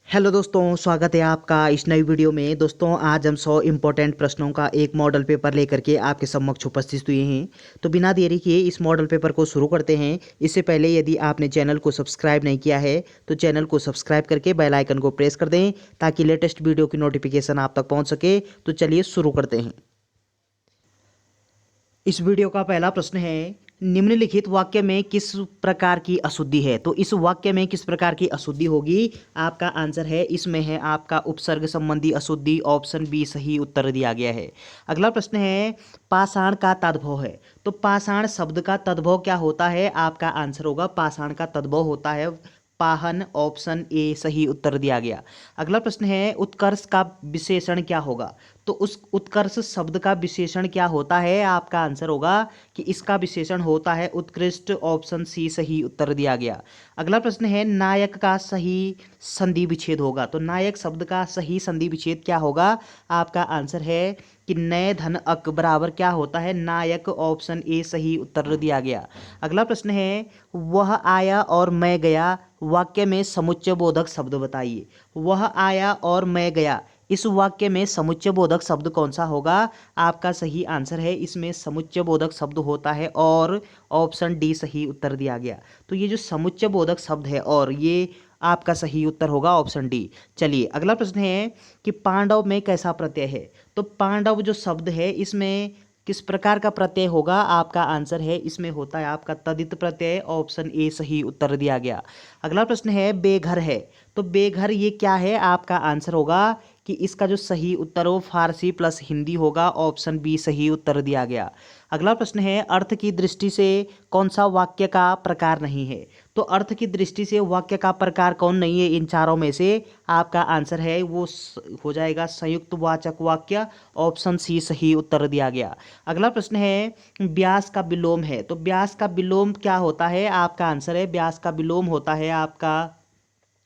Hello दोस्तों, स्वागत है आपका इस नई वीडियो में। दोस्तों, आज हम 100 इम्पोर्टेंट प्रश्नों का एक मॉडल पेपर लेकर के आपके समक्ष उपस्थित हुए हैं। तो बिना देरी किए इस मॉडल पेपर को शुरू करते हैं। इससे पहले यदि आपने चैनल को सब्सक्राइब नहीं किया है तो चैनल को सब्सक्राइब करके बेल आइकन को प्रेस कर दें ताकि लेटेस्ट वीडियो की नोटिफिकेशन आप तक पहुँच सके। तो चलिए शुरू करते हैं। इस वीडियो का पहला प्रश्न है, निम्नलिखित वाक्य में किस प्रकार की अशुद्धि है। तो इस वाक्य में किस प्रकार की अशुद्धि होगी, आपका आंसर है इसमें है आपका उपसर्ग संबंधी अशुद्धि। ऑप्शन बी सही उत्तर दिया गया है। अगला प्रश्न है, पाषाण का तद्भव है। तो पाषाण शब्द का तद्भव क्या होता है, आपका आंसर होगा पाषाण का तद्भव होता है पाहन। ऑप्शन ए सही उत्तर दिया गया। अगला प्रश्न है, उत्कर्ष का विशेषण क्या होगा। तो उस उत्कर्ष शब्द का विशेषण क्या होता है, आपका आंसर होगा कि इसका विशेषण होता है उत्कृष्ट। ऑप्शन सी सही उत्तर दिया गया। अगला प्रश्न है, नायक का सही संधि विच्छेद होगा। तो नायक शब्द का सही संधि विच्छेद क्या होगा, आपका आंसर है कि नए धन अक बराबर क्या होता है, नायक। ऑप्शन ए सही उत्तर दिया गया। अगला प्रश्न है, वह आया और मैं गया वाक्य में समुच्चय बोधक शब्द बताइए। वह आया और मैं गया, इस वाक्य में समुच्चय बोधक शब्द कौन सा होगा, आपका सही आंसर है इसमें समुच्चय बोधक शब्द होता है और। ऑप्शन डी सही उत्तर दिया गया। तो ये जो समुच्चय बोधक शब्द है और, ये आपका सही उत्तर होगा ऑप्शन डी। चलिए अगला प्रश्न है कि पांडव में कैसा प्रत्यय है। तो पांडव जो शब्द है इसमें किस प्रकार का प्रत्यय होगा, आपका आंसर है इसमें होता है आपका तदित प्रत्यय। ऑप्शन ए सही उत्तर दिया गया। अगला प्रश्न है, बेघर है। तो बेघर ये क्या है, आपका आंसर होगा कि इसका जो सही उत्तर हो फारसी प्लस हिंदी होगा। ऑप्शन बी सही उत्तर दिया गया। अगला प्रश्न है, अर्थ की दृष्टि से कौन सा वाक्य का प्रकार नहीं है। तो अर्थ की दृष्टि से वाक्य का प्रकार कौन नहीं है इन चारों में से, आपका आंसर है वो हो जाएगा संयुक्त वाचक वाक्य। ऑप्शन सी सही उत्तर दिया गया। अगला प्रश्न है, व्यास का विलोम है। तो व्यास का विलोम क्या होता है, आपका आंसर है व्यास का विलोम होता है आपका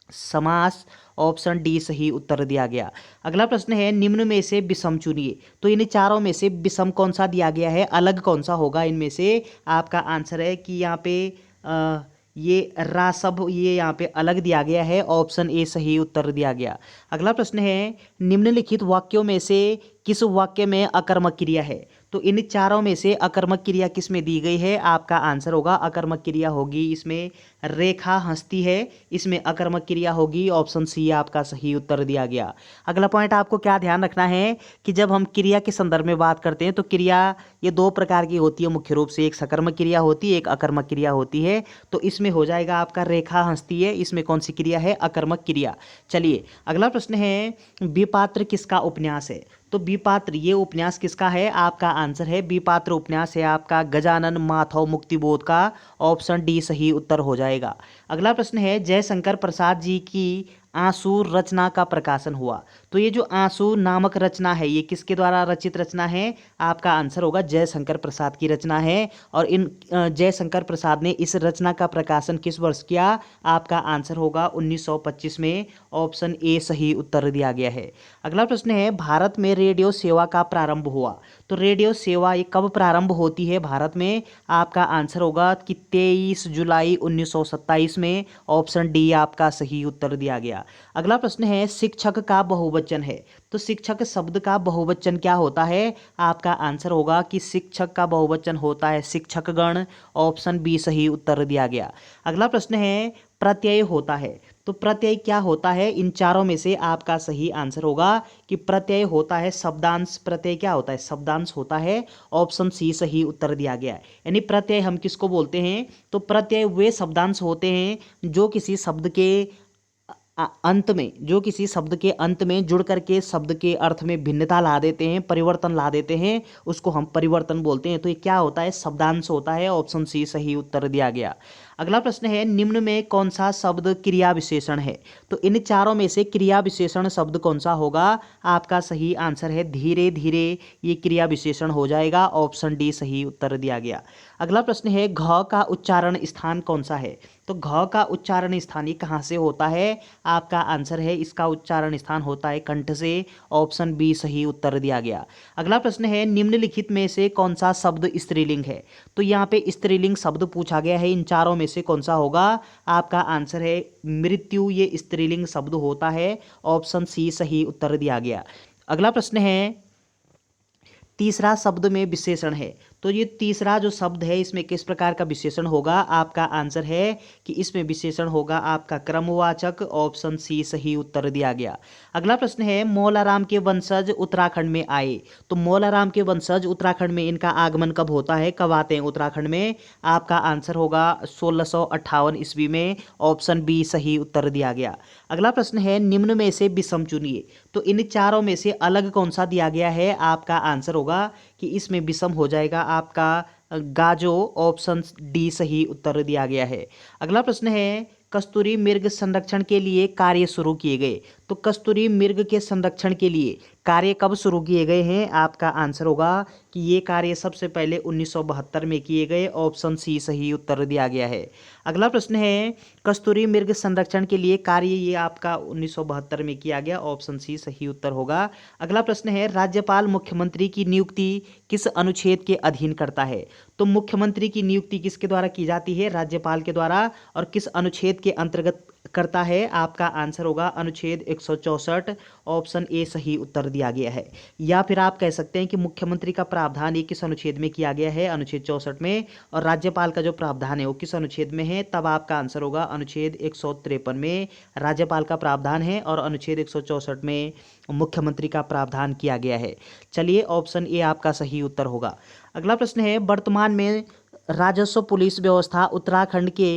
समास। ऑप्शन डी सही उत्तर दिया गया। अगला प्रश्न है, निम्न में से विषम चुनिए। तो इन चारों में से विषम कौन सा दिया गया है, अलग कौन सा होगा इनमें से, आपका आंसर है कि यहाँ पे ये रासभ ये यहाँ पे अलग दिया गया है। ऑप्शन ए सही उत्तर दिया गया। अगला प्रश्न है, निम्नलिखित वाक्यों में से किस वाक्य में अकर्मक क्रिया है। तो इन चारों में से अकर्मक क्रिया किस में दी गई है, आपका आंसर होगा अकर्मक क्रिया होगी इसमें रेखा हंसती है, इसमें अकर्मक क्रिया होगी। ऑप्शन सी आपका सही उत्तर दिया गया। अगला पॉइंट आपको क्या ध्यान रखना है कि जब हम क्रिया के संदर्भ में बात करते हैं तो क्रिया ये दो प्रकार की होती है मुख्य रूप से, एक सकर्मक क्रिया होती है, एक अकर्मक क्रिया होती है। तो इसमें हो जाएगा आपका रेखा हंसती है, इसमें कौन सी क्रिया है, अकर्मक क्रिया। चलिए अगला प्रश्न है, विपात्र किसका उपन्यास है। तो विपात्र ये उपन्यास किसका है, आपका आंसर है विपात्र उपन्यास है आपका गजानन माधव मुक्तिबोध का। ऑप्शन डी सही उत्तर हो जाएगा। अगला प्रश्न है, जयशंकर प्रसाद जी की आंसू रचना का प्रकाशन हुआ। तो ये जो आंसू नामक रचना है ये किसके द्वारा रचित रचना है, आपका आंसर होगा जयशंकर प्रसाद की रचना है। और इन जयशंकर प्रसाद ने इस रचना का प्रकाशन किस वर्ष किया, आपका आंसर होगा 1925 में। ऑप्शन ए सही उत्तर दिया गया है। अगला प्रश्न है, भारत में रेडियो सेवा का प्रारंभ हुआ। तो रेडियो सेवा ये कब प्रारंभ होती है भारत में, आपका आंसर होगा कि 23 जुलाई 1927 में। ऑप्शन डी आपका सही उत्तर दिया गया। अगला प्रश्न है, शिक्षक का बहुवचन है। तो शिक्षक शब्द का बहुवचन क्या होता है, आपका आंसर होगा कि शिक्षक का बहुवचन होता है शिक्षकगण। ऑप्शन बी सही उत्तर दिया गया। अगला प्रश्न है, प्रत्यय होता है। तो प्रत्यय क्या होता है, इन चारों में से आपका सही आंसर होगा कि प्रत्यय होता है शब्दांश। प्रत्यय क्या होता है, शब्दांश होता है। ऑप्शन सी सही उत्तर दिया गया है। यानी प्रत्यय हम किसको बोलते हैं, तो प्रत्यय वे शब्दांश होते हैं जो किसी शब्द के अंत में, जो किसी शब्द के अंत में जुड़ करके शब्द के अर्थ में भिन्नता ला देते हैं, परिवर्तन ला देते हैं, उसको हम परिवर्तन बोलते हैं। तो ये क्या होता है, शब्दांश होता है। ऑप्शन सी सही उत्तर दिया गया। अगला प्रश्न है, निम्न में कौन सा शब्द क्रिया विशेषण है। तो इन चारों में से क्रिया विशेषण शब्द कौन सा होगा, आपका सही आंसर है धीरे धीरे ये क्रिया विशेषण हो जाएगा। ऑप्शन डी सही उत्तर दिया गया। अगला प्रश्न है, घ का उच्चारण स्थान कौन सा है। तो घ का उच्चारण स्थान ये कहाँ से होता है? आपका आंसर है इसका उच्चारण स्थान होता है कंठ से। ऑप्शन बी सही उत्तर दिया गया। अगला प्रश्न है निम्नलिखित में से कौन सा शब्द स्त्रीलिंग है? तो यहाँ पे स्त्रीलिंग शब्द पूछा गया है, इन चारों में से कौन सा होगा? आपका आंसर है मृत्यु, ये स्त्रीलिंग शब्द होता है। ऑप्शन सी सही उत्तर दिया गया। अगला प्रश्न है तीसरा शब्द में विशेषण है, तो ये तीसरा जो शब्द है इसमें किस प्रकार का विशेषण होगा? आपका आंसर है कि इसमें विशेषण होगा आपका क्रमवाचक। ऑप्शन सी सही उत्तर दिया गया। अगला प्रश्न है मौलाराम के वंशज उत्तराखंड में आए, तो मौलाराम के वंशज उत्तराखंड में इनका आगमन कब होता है, कब आते हैं उत्तराखंड में? आपका आंसर होगा 1658 ईस्वी में। ऑप्शन बी सही उत्तर दिया गया। अगला प्रश्न है निम्न में से विषम चुनिए, तो इन चारों में से अलग कौन सा दिया गया है? आपका आंसर होगा कि इसमें विषम हो जाएगा आपका गाजो। ऑप्शन डी सही उत्तर दिया गया है। अगला प्रश्न है कस्तूरी मृग संरक्षण के लिए कार्य शुरू किए गए, तो कस्तूरी मृग के संरक्षण के लिए कार्य कब शुरू किए गए हैं? आपका आंसर होगा कि ये कार्य सबसे पहले 1972 में किए गए। ऑप्शन सी सही उत्तर दिया गया है। अगला प्रश्न है कस्तूरी मृग संरक्षण के लिए कार्य ये आपका 1972 में किया गया। ऑप्शन सी सही उत्तर होगा। अगला प्रश्न है राज्यपाल मुख्यमंत्री की नियुक्ति किस अनुच्छेद के अधीन करता है? तो मुख्यमंत्री की नियुक्ति किसके द्वारा की जाती है? राज्यपाल के द्वारा। और किस अनुच्छेद के अंतर्गत करता है? आपका आंसर होगा अनुच्छेद 164। ऑप्शन ए सही उत्तर दिया गया है। या फिर आप कह सकते हैं कि मुख्यमंत्री का प्रावधान ये किस अनुच्छेद में किया गया है? अनुच्छेद 64 में। और राज्यपाल का जो प्रावधान है वो किस अनुच्छेद में है? तब आपका आंसर होगा अनुच्छेद 153 में राज्यपाल का प्रावधान है और अनुच्छेद 164 में मुख्यमंत्री का प्रावधान किया गया है। चलिए ऑप्शन ए आपका सही उत्तर होगा। अगला प्रश्न है वर्तमान में राजस्व पुलिस व्यवस्था उत्तराखंड के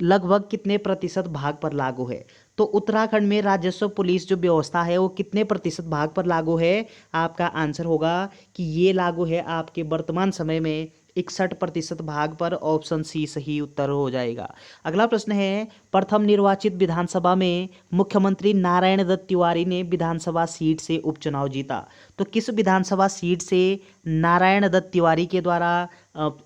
लगभग कितने प्रतिशत भाग पर लागू है? तो उत्तराखंड में राजस्व पुलिस जो व्यवस्था है वो कितने प्रतिशत भाग पर लागू है? आपका आंसर होगा कि ये लागू है आपके वर्तमान समय में 61% भाग पर। ऑप्शन सी सही उत्तर हो जाएगा। अगला प्रश्न है प्रथम निर्वाचित विधानसभा में मुख्यमंत्री नारायण दत्त तिवारी ने विधानसभा सीट से उपचुनाव जीता, तो किस विधानसभा सीट से नारायण दत्त तिवारी के द्वारा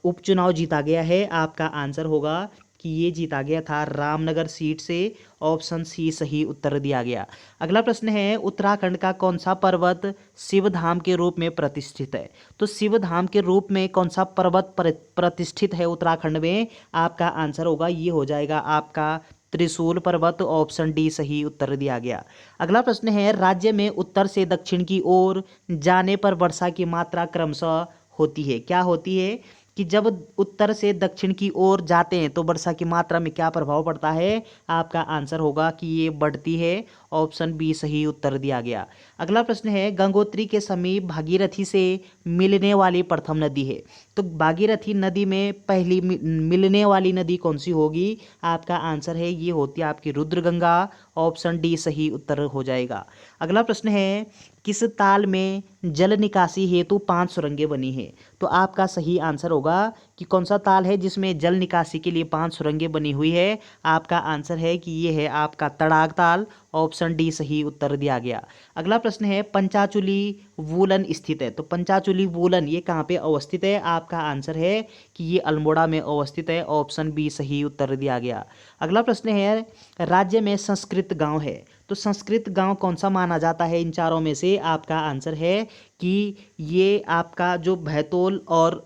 उपचुनाव जीता गया है? आपका आंसर होगा कि ये जीता गया था रामनगर सीट से। ऑप्शन सी सही उत्तर दिया गया। अगला प्रश्न है उत्तराखंड का कौन सा पर्वत शिवधाम के रूप में प्रतिष्ठित है? तो शिवधाम के रूप में कौन सा पर्वत प्रतिष्ठित है उत्तराखंड में? आपका आंसर होगा ये हो जाएगा आपका त्रिशूल पर्वत। ऑप्शन डी सही उत्तर दिया गया। अगला प्रश्न है राज्य में उत्तर से दक्षिण की ओर जाने पर वर्षा की मात्रा क्रमशः होती है, क्या होती है? कि जब उत्तर से दक्षिण की ओर जाते हैं तो वर्षा की मात्रा में क्या प्रभाव पड़ता है? आपका आंसर होगा कि ये बढ़ती है। ऑप्शन बी सही उत्तर दिया गया। अगला प्रश्न है गंगोत्री के समीप भागीरथी से मिलने वाली प्रथम नदी है, तो भागीरथी नदी में पहली मिलने वाली नदी कौन सी होगी? आपका आंसर है ये होती है आपकी रुद्रगंगा। ऑप्शन डी सही उत्तर हो जाएगा। अगला प्रश्न है किस ताल में जल निकासी हेतु 5 सुरंगें बनी हैं? तो आपका सही आंसर होगा कि कौन सा ताल है जिसमें जल निकासी के लिए 5 सुरंगें बनी हुई है? आपका आंसर है कि ये है आपका तड़ाग ताल। ऑप्शन डी सही उत्तर दिया गया। अगला प्रश्न है पंचाचूली वूलन स्थित है, तो पंचाचूली वूलन ये कहाँ पे अवस्थित है? आपका आंसर है कि ये अल्मोड़ा में अवस्थित है। ऑप्शन बी सही उत्तर दिया गया। अगला प्रश्न है राज्य में संस्कृत गांव है, तो संस्कृत गांव कौन सा माना जाता है इन चारों में से? आपका आंसर है कि ये आपका जो बैतूल और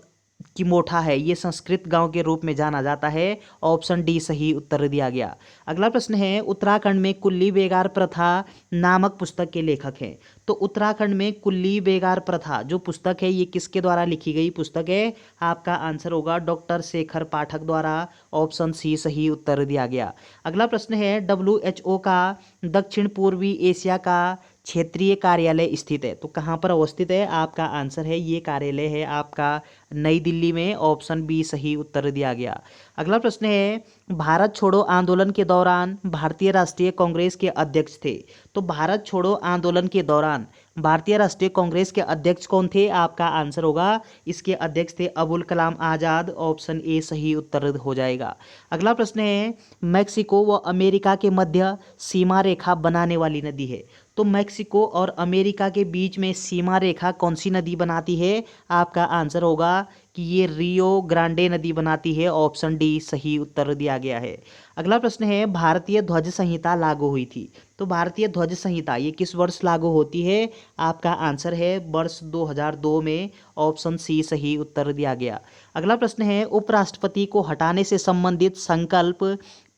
किमोठा है ये संस्कृत गांव के रूप में जाना जाता है। ऑप्शन डी सही उत्तर दिया गया। अगला प्रश्न है उत्तराखंड में कुल्ली बेगार प्रथा नामक पुस्तक के लेखक हैं, तो उत्तराखंड में कुल्ली बेगार प्रथा जो पुस्तक है ये किसके द्वारा लिखी गई पुस्तक है? आपका आंसर होगा डॉक्टर शेखर पाठक द्वारा। ऑप्शन सी सही उत्तर दिया गया। अगला प्रश्न है WHO का दक्षिण पूर्वी एशिया का क्षेत्रीय कार्यालय स्थित है, तो कहाँ पर अवस्थित है? आपका आंसर है ये कार्यालय है आपका नई दिल्ली में। ऑप्शन बी सही उत्तर दिया गया। अगला प्रश्न है भारत छोड़ो आंदोलन के दौरान भारतीय राष्ट्रीय कांग्रेस के अध्यक्ष थे, तो भारत छोड़ो आंदोलन के दौरान भारतीय राष्ट्रीय कांग्रेस के अध्यक्ष कौन थे? आपका आंसर होगा इसके अध्यक्ष थे अबुल कलाम आज़ाद। ऑप्शन ए सही उत्तर हो जाएगा। अगला प्रश्न है मैक्सिको व अमेरिका के मध्य सीमा रेखा बनाने वाली नदी है, तो मैक्सिको और अमेरिका के बीच में सीमा रेखा कौन सी नदी बनाती है? आपका आंसर होगा कि ये रियो ग्रांडे नदी बनाती है, ऑप्शन डी सही उत्तर दिया गया है। अगला प्रश्न है भारतीय ध्वज संहिता लागू हुई थी। तो भारतीय ध्वज संहिता ये किस वर्ष लागू होती है? आपका आंसर है वर्ष 2002 में, ऑप्शन सी सही उत्तर दिया गया। अगला प्रश्न है उपराष्ट्रपति को हटाने से संबंधित संकल्प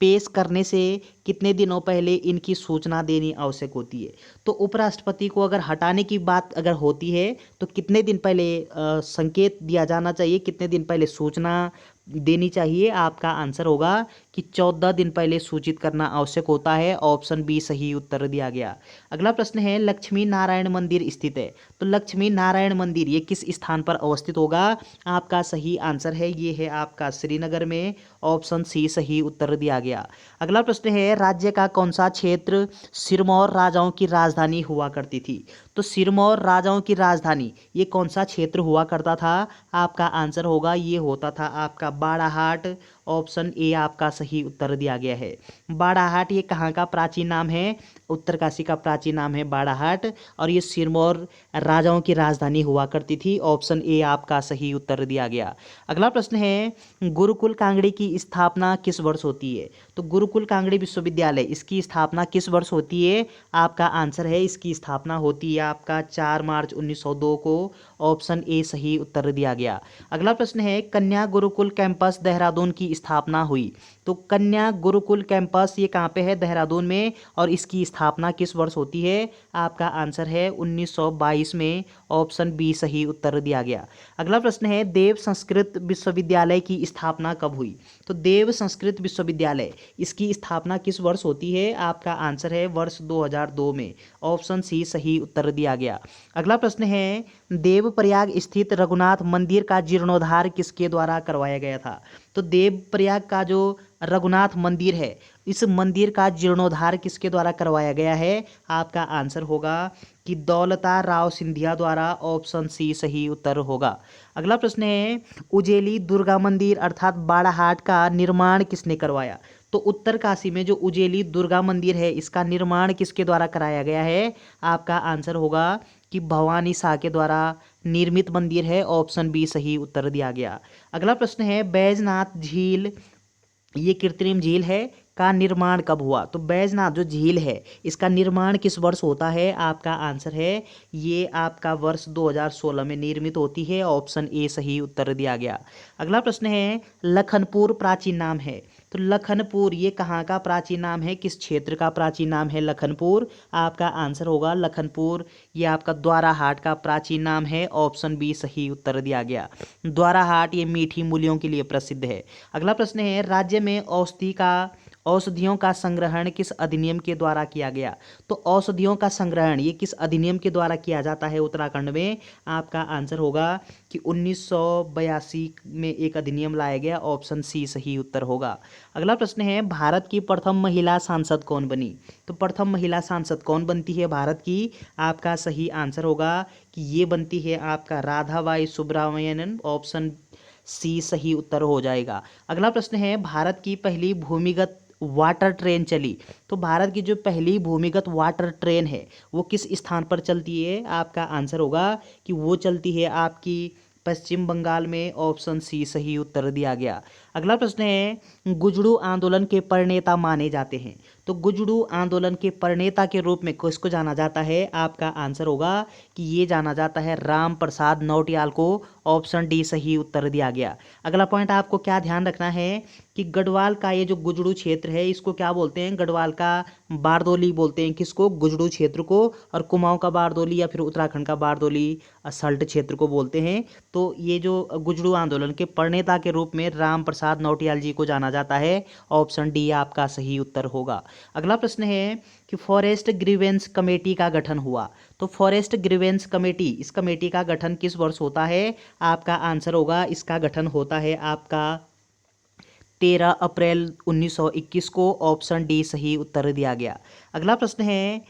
पेश करने से कितने दिनों पहले इनकी सूचना देनी आवश्यक होती है? तो उपराष्ट्रपति को अगर हटाने की बात अगर होती है तो कितने दिन पहले संकेत दिया जाना चाहिए, कितने दिन पहले सूचना देनी चाहिए? आपका आंसर होगा कि 14 दिन पहले सूचित करना आवश्यक होता है, ऑप्शन बी सही उत्तर दिया गया। अगला प्रश्न है लक्ष्मी नारायण मंदिर स्थित है। तो लक्ष्मी नारायण मंदिर ये किस स्थान पर अवस्थित होगा? आपका सही आंसर है ये है आपका श्रीनगर में, ऑप्शन सी सही उत्तर दिया गया। अगला प्रश्न है राज्य का कौन सा क्षेत्र सिरमौर राजाओं की राजधानी हुआ करती थी? तो सिरमौर राजाओं की राजधानी ये कौन सा क्षेत्र हुआ करता था? आपका आंसर होगा ये होता था आपका बाड़ाहाट, ऑप्शन ए आपका सही उत्तर दिया गया है। बाड़ाहाट ये कहाँ का प्राचीन नाम है? उत्तरकाशी का प्राचीन नाम है बाड़ाहाट, और ये सिरमौर राजाओं की राजधानी हुआ करती थी, ऑप्शन ए आपका सही उत्तर दिया गया। अगला प्रश्न है गुरुकुल कांगड़ी की स्थापना किस वर्ष होती है? तो गुरुकुल कांगड़ी विश्वविद्यालय इसकी स्थापना किस वर्ष होती है? आपका आंसर है इसकी स्थापना होती है आपका 4 मार्च 1902 को, ऑप्शन ए सही उत्तर दिया गया। अगला प्रश्न है कन्या गुरुकुल कैंपस देहरादून की स्थापना हुई। तो कन्या गुरुकुल कैंपस ये कहाँ पे है? देहरादून में, और इसकी स्थापना किस वर्ष होती है? आपका आंसर है 1922 में, ऑप्शन बी सही उत्तर दिया गया। अगला प्रश्न है देव संस्कृत विश्वविद्यालय की स्थापना कब हुई? तो देव संस्कृत विश्वविद्यालय इसकी स्थापना किस वर्ष होती है? आपका आंसर है वर्ष 2002 में, ऑप्शन सी सही उत्तर दिया गया। अगला प्रश्न है देवप्रयाग स्थित रघुनाथ मंदिर का जीर्णोद्धार किसके द्वारा करवाया गया था? तो देवप्रयाग का जो रघुनाथ मंदिर है इस मंदिर का जीर्णोद्धार किसके द्वारा करवाया गया है? आपका आंसर होगा कि दौलता राव सिंधिया द्वारा, ऑप्शन सी सही उत्तर होगा। अगला प्रश्न है उजेली दुर्गा मंदिर अर्थात बाड़ाहाट का निर्माण किसने करवाया? तो उत्तरकाशी में जो उजेली दुर्गा मंदिर है इसका निर्माण किसके द्वारा कराया गया है? आपका आंसर होगा कि भवानी शाह के द्वारा निर्मित मंदिर है, ऑप्शन बी सही उत्तर दिया गया। अगला प्रश्न है बैजनाथ झील ये कृत्रिम झील है का निर्माण कब हुआ? तो बैजनाथ जो झील है इसका निर्माण किस वर्ष होता है? आपका आंसर है ये आपका वर्ष 2016 में निर्मित होती है, ऑप्शन ए सही उत्तर दिया गया। अगला प्रश्न है लखनपुर प्राचीन नाम है। तो लखनपुर ये कहाँ का प्राचीन नाम है, किस क्षेत्र का प्राचीन नाम है लखनपुर? आपका आंसर होगा लखनपुर ये आपका द्वाराहाट का प्राचीन नाम है, ऑप्शन बी सही उत्तर दिया गया। द्वाराहाट ये मीठी मूलियों के लिए प्रसिद्ध है। अगला प्रश्न है राज्य में औषधियों का संग्रहण किस अधिनियम के द्वारा किया गया? तो औषधियों का संग्रहण ये किस अधिनियम के द्वारा किया जाता है उत्तराखंड में? आपका आंसर होगा कि 1982 में एक अधिनियम लाया गया, ऑप्शन सी सही उत्तर होगा। अगला प्रश्न है भारत की प्रथम महिला सांसद कौन बनी? तो प्रथम महिला सांसद कौन बनती है भारत की? आपका सही आंसर होगा कि ये बनती है आपका राधाबाई सुब्रमण्यन, ऑप्शन सी सही उत्तर हो जाएगा। अगला प्रश्न है भारत की पहली भूमिगत वाटर ट्रेन चली। तो भारत की जो पहली भूमिगत वाटर ट्रेन है वो किस स्थान पर चलती है? आपका आंसर होगा कि वो चलती है आपकी पश्चिम बंगाल में, ऑप्शन सी सही उत्तर दिया गया। अगला प्रश्न है गुजड़ू आंदोलन के प्रणेता माने जाते हैं। तो गुजड़ू आंदोलन के प्रणेता के रूप में किसको जाना जाता है? आपका आंसर होगा कि ये जाना जाता है राम प्रसाद नौटियाल को, ऑप्शन डी सही उत्तर दिया गया। अगला पॉइंट आपको क्या ध्यान रखना है कि गढ़वाल का ये जो गुजड़ू क्षेत्र है इसको क्या बोलते हैं? गढ़वाल का बारदोली बोलते हैं। किसको? गुजड़ू क्षेत्र को। और कुमाऊं का बारदोली या फिर उत्तराखंड का बारदोली असल्ट क्षेत्र को बोलते हैं। तो ये जो गुजड़ू आंदोलन के प्रणेता के रूप में राम प्रसाद नौटियाल जी को जाना जाता है, ऑप्शन डी आपका सही उत्तर होगा। अगला प्रश्न है कि फॉरेस्ट ग्रीवेंस कमेटी का गठन हुआ। तो फॉरेस्ट ग्रीवेंस कमेटी इस कमेटी का गठन किस वर्ष होता है? आपका आंसर होगा इसका गठन होता है आपका 13 अप्रैल 1921 को, ऑप्शन डी सही उत्तर दिया गया। अगला प्रश्न है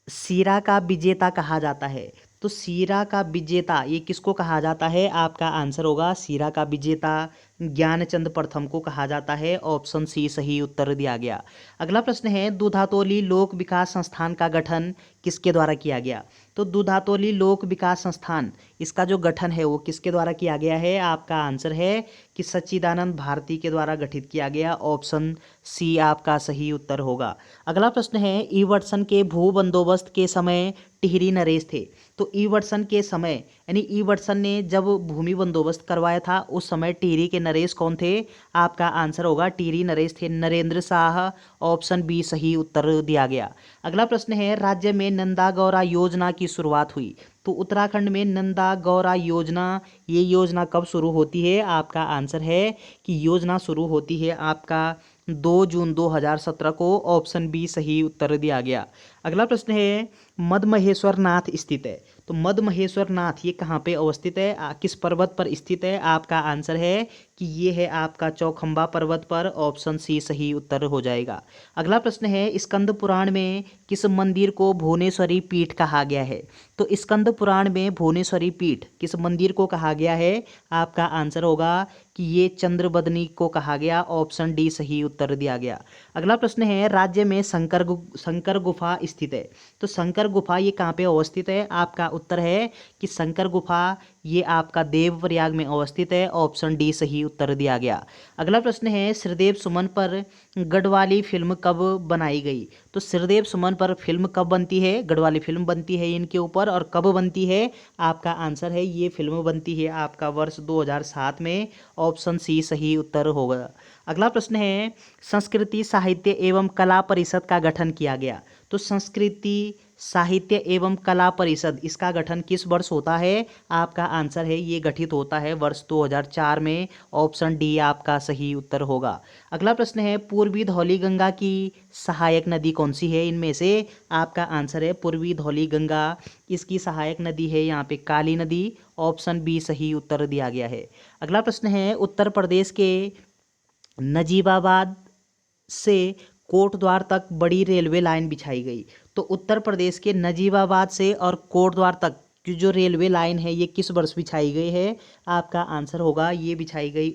सीरा का विजेता कहा जाता है। तो सीरा का विजेता ये किसको कहा जाता है? आपका आंसर होगा सीरा का विजेता ज्ञानचंद प्रथम को कहा जाता है, ऑप्शन सी सही उत्तर दिया गया। अगला प्रश्न है दूधातोली लोक विकास संस्थान का गठन किसके द्वारा किया गया? तो दूधातोली लोक विकास संस्थान, इसका जो गठन है वो किसके द्वारा किया गया है? आपका आंसर है कि सच्चिदानंद भारती के द्वारा गठित किया गया। ऑप्शन सी आपका सही उत्तर होगा। अगला प्रश्न है, ईवर्सन के भू बंदोबस्त के समय टिहरी नरेश थे। तो ईवर्सन के समय यानी ईवर्सन ने जब भूमि बंदोबस्त करवाया था उस समय टिहरी के नरेश कौन थे? आपका आंसर होगा टिहरी नरेश थे नरेंद्र शाह। ऑप्शन बी सही उत्तर दिया गया। अगला प्रश्न है, राज्य में नंदा गौरा योजना की शुरुआत हुई। तो उत्तराखंड में नंदा गौरा योजना, ये योजना कब शुरू होती है? आपका आंसर है कि योजना शुरू होती है आपका 2 जून 2017 को। ऑप्शन बी सही उत्तर दिया गया। अगला प्रश्न है, मद्महेश्वर नाथ स्थित है। तो मद्महेश्वर नाथ ये कहाँ पे अवस्थित है? किस पर्वत पर स्थित है? आपका आंसर है कि ये है आपका चौखंबा पर्वत पर। ऑप्शन सी सही उत्तर हो जाएगा। अगला प्रश्न है, स्कंद पुराण में किस मंदिर को भुवनेश्वरी पीठ कहा गया है? तो स्कंद पुराण में भुवनेश्वरी पीठ किस मंदिर को कहा गया है? आपका आंसर होगा कि ये चंद्रबदनी को कहा गया। ऑप्शन डी सही उत्तर दिया गया। अगला प्रश्न है, राज्य में शंकर गुफा स्थित है। तो शंकर गुफा ये कहाँ पे अवस्थित है? आपका उत्तर है कि शंकर गुफा ये आपका देवप्रयाग में अवस्थित है। ऑप्शन डी सही उत्तर दिया गया। अगला प्रश्न है, श्रीदेव सुमन पर गढ़वाली फिल्म कब बनाई गई? तो श्रीदेव सुमन पर फिल्म कब बनती है? गढ़वाली फिल्म बनती है इनके ऊपर, और कब बनती है? आपका आंसर है ये फिल्म बनती है आपका वर्ष 2007 में। ऑप्शन सी सही उत्तर होगा। अगला प्रश्न है, संस्कृति साहित्य एवं कला परिषद का गठन किया गया। तो संस्कृति साहित्य एवं कला परिषद इसका गठन किस वर्ष होता है? आपका आंसर है ये गठित होता है वर्ष 2004 में। ऑप्शन डी आपका सही उत्तर होगा। अगला प्रश्न है, पूर्वी धौली गंगा की सहायक नदी कौन सी है इनमें से? आपका आंसर है पूर्वी धौली गंगा, इसकी सहायक नदी है यहाँ पे काली नदी। ऑप्शन बी सही उत्तर दिया गया है। अगला प्रश्न है, उत्तर प्रदेश के नजीबाबाद से कोटद्वार तक बड़ी रेलवे लाइन बिछाई गई। तो उत्तर प्रदेश के नजीबाबाद से और कोटद्वार तक की जो रेलवे लाइन है ये किस वर्ष बिछाई गई है? आपका आंसर होगा ये बिछाई गई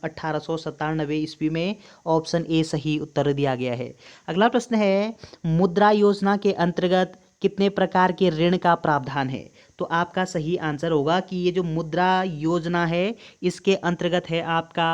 1897 ईस्वी में। ऑप्शन ए सही उत्तर दिया गया है। अगला प्रश्न है, मुद्रा योजना के अंतर्गत कितने प्रकार के ऋण का प्रावधान है? तो आपका सही आंसर होगा कि ये जो मुद्रा योजना है इसके अंतर्गत है आपका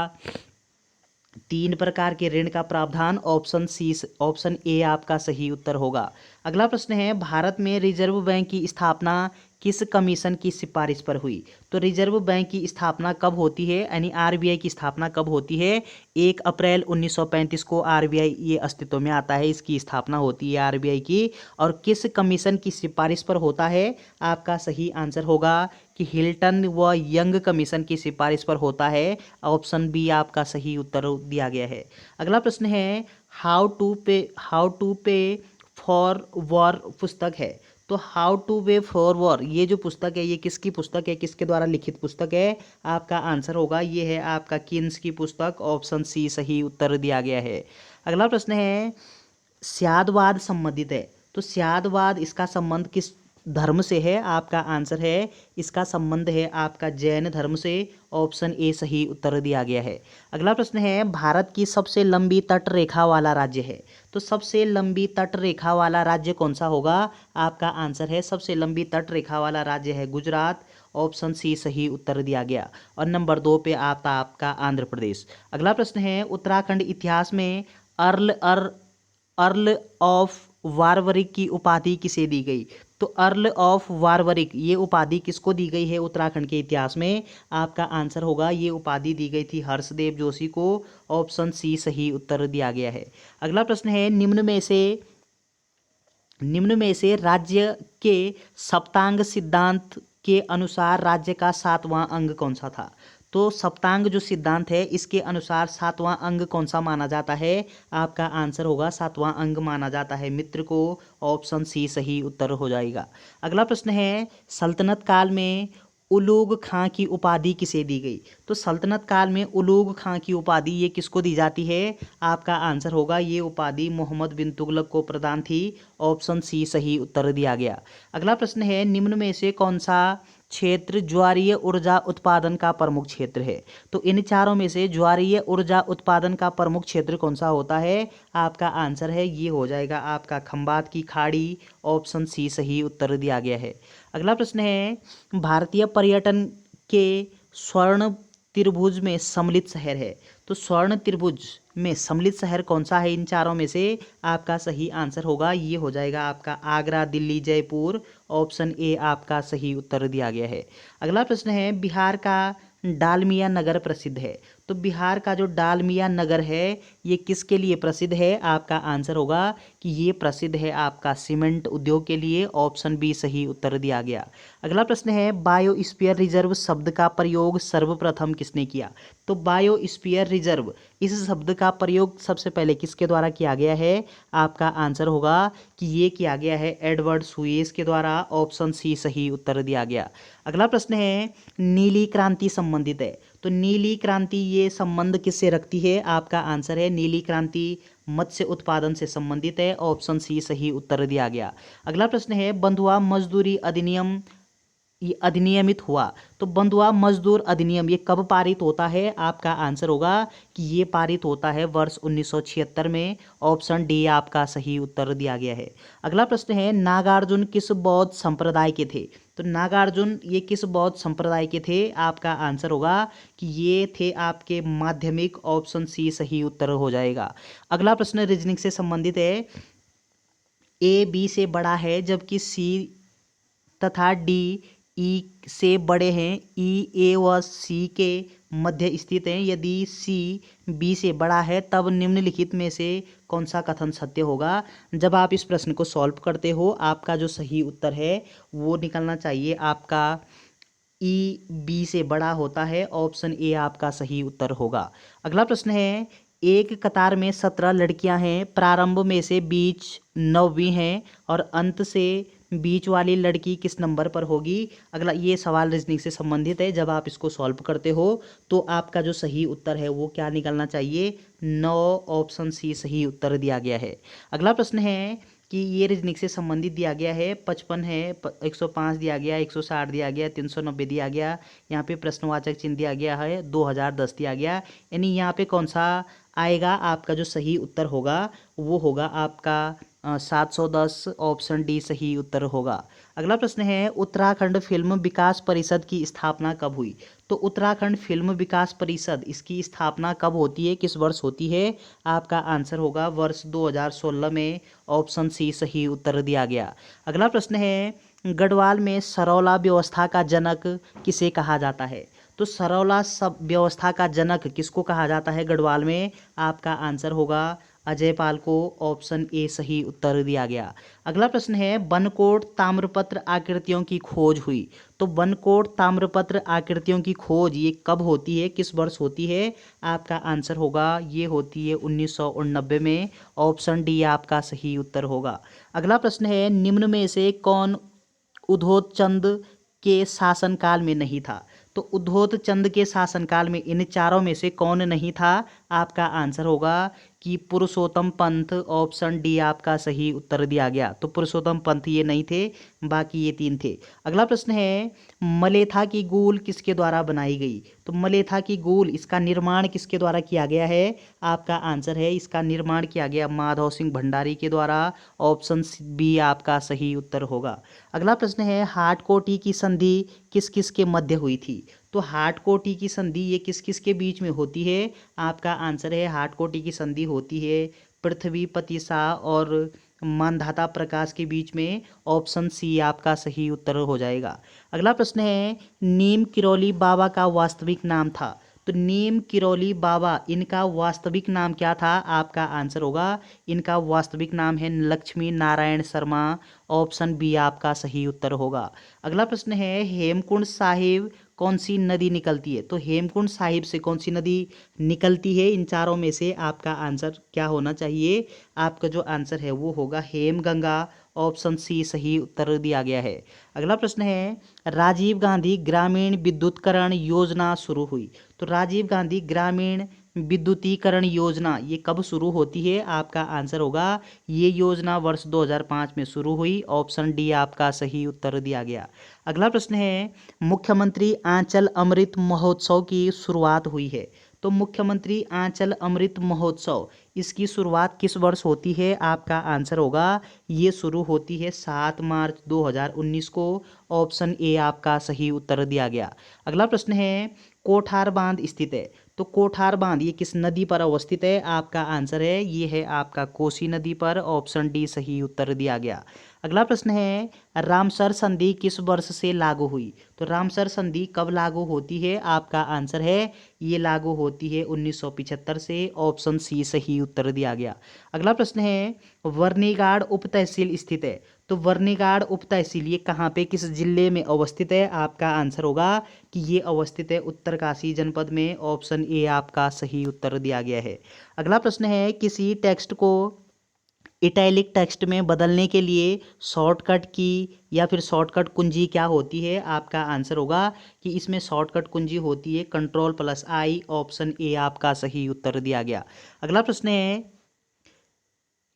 3 प्रकार के ऋण का प्रावधान। ऑप्शन ए आपका सही उत्तर होगा। अगला प्रश्न है, भारत में रिजर्व बैंक की स्थापना किस कमीशन की सिफारिश पर हुई? तो रिजर्व बैंक की स्थापना कब होती है यानी आरबीआई की स्थापना कब होती है? 1 अप्रैल 1935 को आरबीआई ये अस्तित्व में आता है, इसकी स्थापना होती है आरबीआई की। और किस कमीशन की सिफारिश पर होता है? आपका सही आंसर होगा कि हिल्टन व यंग कमीशन की सिफारिश पर होता है। ऑप्शन बी आपका सही उत्तर दिया गया है। अगला प्रश्न है, हाउ टू पे फॉर वॉर पुस्तक है। तो हाउ टू पे फॉर वॉर ये जो पुस्तक है ये किसकी पुस्तक है, किसके द्वारा लिखित पुस्तक है? आपका आंसर होगा ये है आपका किन्स की पुस्तक। ऑप्शन सी सही उत्तर दिया गया है। अगला प्रश्न है, स्यादवाद संबंधित है। तो स्यादवाद इसका संबंध किस धर्म से है? आपका आंसर है इसका संबंध है आपका जैन धर्म से। ऑप्शन ए सही उत्तर दिया गया है। अगला प्रश्न है, भारत की सबसे लंबी तट रेखा वाला राज्य है। तो सबसे लंबी तट रेखा वाला राज्य कौन सा होगा? आपका आंसर है सबसे लंबी तट रेखा वाला राज्य है गुजरात। ऑप्शन सी सही उत्तर दिया गया। और नंबर 2 पे आता आपका आंध्र प्रदेश। अगला प्रश्न है, उत्तराखंड इतिहास में अर्ल ऑफ वारवरिक की उपाधि किसे दी गई? तो अर्ल ऑफ वारवरिक ये उपाधि किसको दी गई है उत्तराखंड के इतिहास में? आपका आंसर होगा ये उपाधि दी गई थी हर्षदेव जोशी को। ऑप्शन सी सही उत्तर दिया गया है। अगला प्रश्न है, निम्न में से राज्य के सप्तांग सिद्धांत के अनुसार राज्य का 7वां अंग कौन सा था? तो सप्तांग जो सिद्धांत है इसके अनुसार 7वां अंग कौन सा माना जाता है? आपका आंसर होगा 7वां अंग माना जाता है मित्र को। ऑप्शन सी सही उत्तर हो जाएगा। अगला प्रश्न है, सल्तनत काल में उलूग खां की उपाधि किसे दी गई? तो सल्तनत काल में उलूग खां की उपाधि ये किसको दी जाती है? आपका आंसर होगा ये उपाधि मोहम्मद बिन तुगलक को प्रदान थी। ऑप्शन सी सही उत्तर दिया गया। अगला प्रश्न है, निम्न में से कौन सा क्षेत्र ज्वारीय ऊर्जा उत्पादन का प्रमुख क्षेत्र है। तो इन चारों में से ज्वारीय ऊर्जा उत्पादन का प्रमुख क्षेत्र कौन सा होता है? आपका आंसर है ये हो जाएगा आपका खंबात की खाड़ी, ऑप्शन सी सही उत्तर दिया गया है। अगला प्रश्न है, भारतीय पर्यटन के स्वर्ण त्रिभुज में सम्मिलित शहर है। तो स्वर्ण त्रिभुज में सम्मिलित शहर कौन सा है इन चारों में से? आपका सही आंसर होगा ये हो जाएगा आपका आगरा, दिल्ली, जयपुर, ऑप्शन ए आपका सही उत्तर दिया गया है। अगला प्रश्न है, बिहार का डालमिया नगर प्रसिद्ध है। तो बिहार का जो डालमिया नगर है ये किसके लिए प्रसिद्ध है? आपका आंसर होगा कि ये प्रसिद्ध है आपका सीमेंट उद्योग के लिए, ऑप्शन बी सही उत्तर दिया गया। अगला प्रश्न है, बायोस्फीयर रिजर्व शब्द का प्रयोग सर्वप्रथम किसने किया? तो बायोस्फीयर रिजर्व इस शब्द का प्रयोग सबसे पहले किसके द्वारा किया गया है? आपका आंसर होगा कि ये किया गया है एडवर्ड सुएज के द्वारा, ऑप्शन सी सही उत्तर दिया गया। अगला प्रश्न है, नीली क्रांति संबंधित है। तो नीली क्रांति ये संबंध किससे रखती है? आपका आंसर है नीली क्रांति मत्स्य उत्पादन से संबंधित है, ऑप्शन सी सही उत्तर दिया गया। अगला प्रश्न है, बंधुआ मजदूरी अधिनियम ये अधिनियमित हुआ। तो बंधुआ मजदूर अधिनियम ये कब पारित होता है? आपका आंसर होगा कि ये पारित होता है वर्ष 1976 में, ऑप्शन डी आपका सही उत्तर दिया गया है। अगला प्रश्न है, नागार्जुन किस बौद्ध संप्रदाय के थे? तो नागार्जुन ये किस बौद्ध संप्रदाय के थे? आपका आंसर होगा कि ये थे आपके माध्यमिक, ऑप्शन सी सही उत्तर हो जाएगा। अगला प्रश्न रीजनिंग से संबंधित है, ए बी से बड़ा है जबकि सी तथा डी ई से बड़े हैं, ई ए व सी के मध्य स्थित हैं। यदि सी बी से बड़ा है तब निम्नलिखित में से कौन सा कथन सत्य होगा? जब आप इस प्रश्न को सॉल्व करते हो आपका जो सही उत्तर है वो निकलना चाहिए आपका ई बी से बड़ा होता है, ऑप्शन ए आपका सही उत्तर होगा। अगला प्रश्न है, एक कतार में 17 लड़कियां हैं, प्रारंभ में से बीच 9वीं हैं और अंत से बीच वाली लड़की किस नंबर पर होगी? अगला ये सवाल रीजनिंग से संबंधित है। जब आप इसको सॉल्व करते हो तो आपका जो सही उत्तर है वो क्या निकलना चाहिए? 9, ऑप्शन सी सही उत्तर दिया गया है। अगला प्रश्न है कि ये रीजनिंग से संबंधित दिया गया है, 55 है, 105 दिया गया, 160 दिया गया, 390 दिया गया, यहाँ पे प्रश्नवाचक चिन्ह दिया गया है, 2010 दिया गया। यानी यहाँ पे कौन सा आएगा? आपका जो सही उत्तर होगा वो होगा आपका 710, ऑप्शन डी सही उत्तर होगा। अगला प्रश्न है, उत्तराखंड फिल्म विकास परिषद की स्थापना कब हुई? तो उत्तराखंड फिल्म विकास परिषद इसकी स्थापना कब होती है, किस वर्ष होती है? आपका आंसर होगा वर्ष 2016 में, ऑप्शन सी सही उत्तर दिया गया। अगला प्रश्न है, गढ़वाल में सरौला व्यवस्था का जनक किसे कहा जाता है? तो सरौला सब व्यवस्था का जनक किसको कहा जाता है गढ़वाल में? आपका आंसर होगा अजयपाल को, ऑप्शन ए सही उत्तर दिया गया। अगला प्रश्न है, बनकोट ताम्रपत्र आकृतियों की खोज हुई। तो बनकोट ताम्रपत्र आकृतियों की खोज ये कब होती है, किस वर्ष होती है? आपका आंसर होगा ये होती है 1989 में, ऑप्शन डी आपका सही उत्तर होगा। अगला प्रश्न है, निम्न में से कौन उद्धोधचंद के शासनकाल में नहीं था? तो उद्धोधचंद के शासनकाल में इन चारों में से कौन नहीं था? आपका आंसर होगा कि पुरुषोत्तम पंत, ऑप्शन डी आपका सही उत्तर दिया गया। तो पुरुषोत्तम पंत ये नहीं थे, बाकी ये 3 थे। अगला प्रश्न है, मलेथा की गूल किसके द्वारा बनाई गई? तो मलेथा की गूल इसका निर्माण किसके द्वारा किया गया है? आपका आंसर है इसका निर्माण किया गया माधव सिंह भंडारी के द्वारा, ऑप्शन बी आपका सही उत्तर होगा। अगला प्रश्न है, हाटकोटी की संधि किस किस के मध्य हुई थी? तो हाटकोटी की संधि ये किस किस के बीच में होती है? आपका आंसर है हाटकोटी की संधि होती है पृथ्वीपति शाह और मानधाता प्रकाश के बीच में, ऑप्शन सी आपका सही उत्तर हो जाएगा। अगला प्रश्न है, नीम किरोली बाबा का वास्तविक नाम था। तो नीम किरोली बाबा इनका वास्तविक नाम क्या था? आपका आंसर होगा इनका वास्तविक नाम है लक्ष्मी नारायण शर्मा, ऑप्शन बी आपका सही उत्तर होगा। अगला प्रश्न है, हेमकुंड साहिब कौन सी नदी निकलती है? तो हेमकुंड साहिब से कौन सी नदी निकलती है? इन चारों में से आपका आंसर क्या होना चाहिए? आपका जो आंसर है वो होगा हेमगंगा, ऑप्शन सी सही उत्तर दिया गया है। अगला प्रश्न है, राजीव गांधी ग्रामीण विद्युतीकरण योजना शुरू हुई। तो राजीव गांधी ग्रामीण विद्युतीकरण योजना ये कब शुरू होती है? आपका आंसर होगा ये योजना वर्ष 2005 में शुरू हुई। ऑप्शन डी आपका सही उत्तर दिया गया। अगला प्रश्न है, मुख्यमंत्री आंचल अमृत महोत्सव की शुरुआत हुई है। तो मुख्यमंत्री आंचल अमृत महोत्सव इसकी शुरुआत किस वर्ष होती है? आपका आंसर होगा ये शुरू होती है 7 मार्च 2019 को। ऑप्शन ए आपका सही उत्तर दिया गया। अगला प्रश्न है, कोठार बांध स्थित है। तो कोठार बांध ये किस नदी पर अवस्थित है? आपका आंसर है ये है आपका कोसी नदी पर। ऑप्शन डी सही उत्तर दिया गया। अगला प्रश्न है, रामसर संधि किस वर्ष से लागू हुई? तो रामसर संधि कब लागू होती है? आपका आंसर है ये लागू होती है 1975 से। ऑप्शन सी सही उत्तर दिया गया। अगला प्रश्न है, वर्नीगाड़ उप तहसील स्थित है। तो वर्नीगाड़ उप तहसील ये कहाँ पे किस जिले में अवस्थित है? आपका आंसर होगा कि ये अवस्थित है उत्तरकाशी जनपद में। ऑप्शन ए आपका सही उत्तर दिया गया है। अगला प्रश्न है, किसी टेक्स्ट को इटैलिक टेक्स्ट में बदलने के लिए शॉर्टकट की या फिर शॉर्टकट कुंजी क्या होती है? आपका आंसर होगा कि इसमें शॉर्टकट कुंजी होती है Ctrl+I। ऑप्शन ए आपका सही उत्तर दिया गया। अगला प्रश्न है,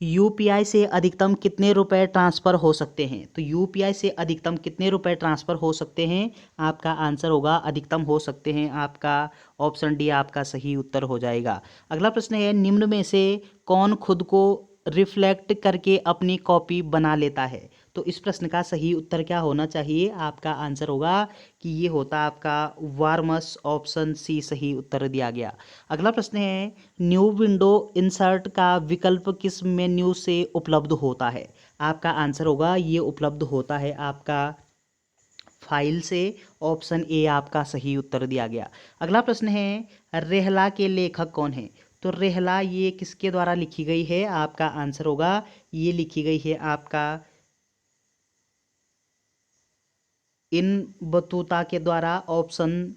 यूपीआई से अधिकतम कितने रुपए ट्रांसफ़र हो सकते हैं? तो यूपीआई से अधिकतम कितने रुपए ट्रांसफ़र हो सकते हैं? आपका आंसर होगा अधिकतम हो सकते हैं। आपका ऑप्शन डी आपका सही उत्तर हो जाएगा। अगला प्रश्न है, निम्न में से कौन खुद को रिफ्लेक्ट करके अपनी कॉपी बना लेता है? तो इस प्रश्न का सही उत्तर क्या होना चाहिए? आपका आंसर होगा कि ये होता आपका वार्मस। ऑप्शन सी सही उत्तर दिया गया। अगला प्रश्न है, न्यू विंडो इंसर्ट का विकल्प किस मेन्यू से उपलब्ध होता है? आपका आंसर होगा ये उपलब्ध होता है आपका फाइल से। ऑप्शन ए आपका सही उत्तर दिया गया। अगला प्रश्न है, रेहला के लेखक कौन है? तो रेहला ये किसके द्वारा लिखी गई है? आपका आंसर होगा ये लिखी गई है आपका इन बतूता के द्वारा। ऑप्शन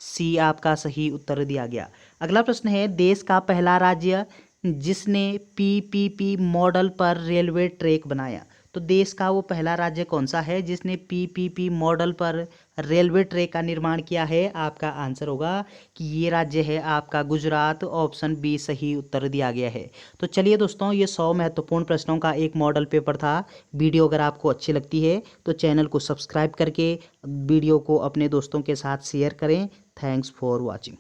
सी आपका सही उत्तर दिया गया। अगला प्रश्न है, देश का पहला राज्य जिसने पीपीपी मॉडल पर रेलवे ट्रैक बनाया। तो देश का वो पहला राज्य कौन सा है जिसने पीपीपी मॉडल पर रेलवे ट्रैक का निर्माण किया है? आपका आंसर होगा कि ये राज्य है आपका गुजरात। ऑप्शन बी सही उत्तर दिया गया है। तो चलिए दोस्तों, ये 100 महत्वपूर्ण प्रश्नों का एक मॉडल पेपर था। वीडियो अगर आपको अच्छी लगती है तो चैनल को सब्सक्राइब करके वीडियो को अपने दोस्तों के साथ शेयर करें। Thanks for watching.